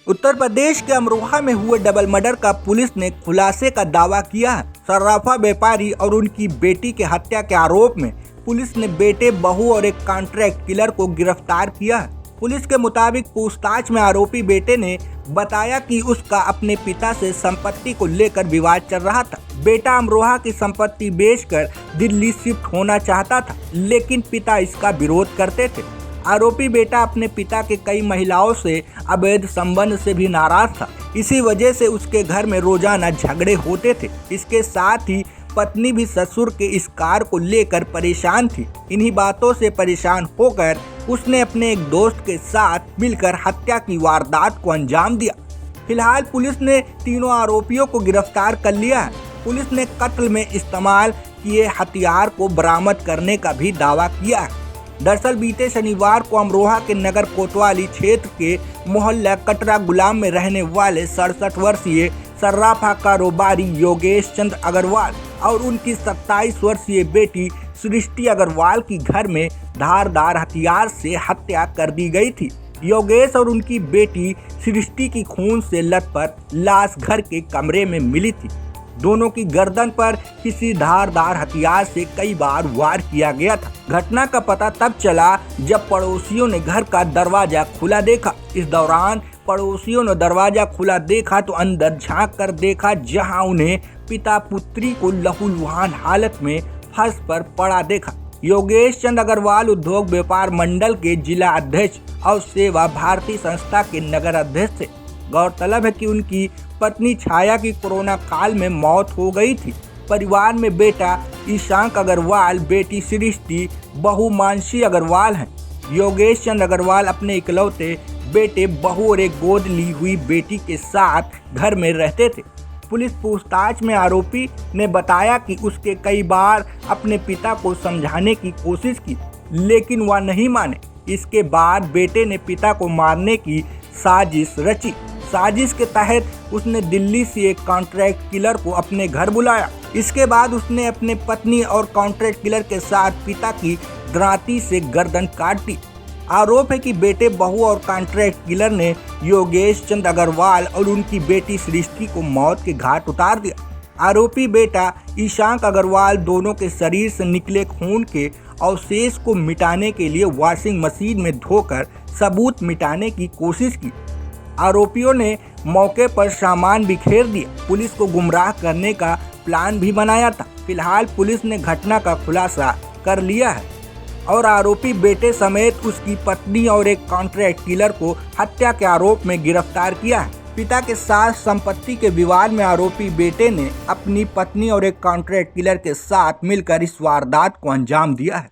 उत्तर प्रदेश के अमरोहा में हुए डबल मर्डर का पुलिस ने खुलासे का दावा किया है। सर्राफा व्यापारी और उनकी बेटी के हत्या के आरोप में पुलिस ने बेटे, बहू और एक कॉन्ट्रैक्ट किलर को गिरफ्तार किया है। पुलिस के मुताबिक पूछताछ में आरोपी बेटे ने बताया कि उसका अपने पिता से संपत्ति को लेकर विवाद चल रहा था। बेटा अमरोहा की संपत्ति बेचकर दिल्ली शिफ्ट होना चाहता था, लेकिन पिता इसका विरोध करते थे। आरोपी बेटा अपने पिता के कई महिलाओं से अवैध संबंध से भी नाराज था। इसी वजह से उसके घर में रोजाना झगड़े होते थे। इसके साथ ही पत्नी भी ससुर के इस कार को लेकर परेशान थी। इन्हीं बातों से परेशान होकर उसने अपने एक दोस्त के साथ मिलकर हत्या की वारदात को अंजाम दिया। फिलहाल पुलिस ने तीनों आरोपियों को गिरफ्तार कर लिया है। पुलिस ने कत्ल में इस्तेमाल किए हथियार को बरामद करने का भी दावा किया है। दरअसल बीते शनिवार को अमरोहा के नगर कोतवाली क्षेत्र के मोहल्ला कटरा गुलाम में रहने वाले 67 वर्षीय सर्राफा कारोबारी योगेश चंद्र अग्रवाल और उनकी 27 वर्षीय बेटी सृष्टि अग्रवाल की घर में धारदार हथियार से हत्या कर दी गई थी। योगेश और उनकी बेटी सृष्टि की खून से लथपथ लाश घर के कमरे में मिली थी। दोनों की गर्दन पर किसी धारदार हथियार से कई बार वार किया गया था। घटना का पता तब चला जब पड़ोसियों ने घर का दरवाजा खुला देखा। इस दौरान पड़ोसियों ने दरवाजा खुला देखा तो अंदर झांक कर देखा, जहां उन्हें पिता पुत्री को लहूलुहान हालत में फर्श पर पड़ा देखा। योगेश चंद्र अग्रवाल उद्योग व्यापार मंडल के जिला अध्यक्ष और सेवा भारती संस्था के नगर अध्यक्ष थे। गौरतलब है कि उनकी पत्नी छाया की कोरोना काल में मौत हो गई थी। परिवार में बेटा ईशांक अग्रवाल, बेटी सृष्टि, बहू मानसी अग्रवाल हैं। योगेश चंद्र अग्रवाल अपने इकलौते बेटे, बहू और एक गोद ली हुई बेटी के साथ घर में रहते थे। पुलिस पूछताछ में आरोपी ने बताया कि उसके कई बार अपने पिता को समझाने की कोशिश की, लेकिन वह नहीं माने। इसके बाद बेटे ने पिता को मारने की साजिश रची। साजिश के तहत उसने दिल्ली से एक कॉन्ट्रैक्ट किलर को अपने घर बुलाया। इसके बाद उसने अपने पत्नी और कॉन्ट्रैक्ट किलर के साथ पिता की दांती से गर्दन काट दी। आरोप है कि बेटे, बहू और कॉन्ट्रैक्ट किलर ने योगेश चंद्र अग्रवाल और उनकी बेटी सृष्टि को मौत के घाट उतार दिया। आरोपी बेटा ईशांक अग्रवाल दोनों के शरीर से निकले खून के अवशेष को मिटाने के लिए वॉशिंग मशीन में धोकर सबूत मिटाने की कोशिश की। आरोपियों ने मौके पर सामान बिखेर दिया। पुलिस को गुमराह करने का प्लान भी बनाया था। फिलहाल पुलिस ने घटना का खुलासा कर लिया है और आरोपी बेटे समेत उसकी पत्नी और एक कॉन्ट्रैक्ट किलर को हत्या के आरोप में गिरफ्तार किया है। पिता के साथ संपत्ति के विवाद में आरोपी बेटे ने अपनी पत्नी और एक कॉन्ट्रैक्ट किलर के साथ मिलकर इस वारदात को अंजाम दिया है।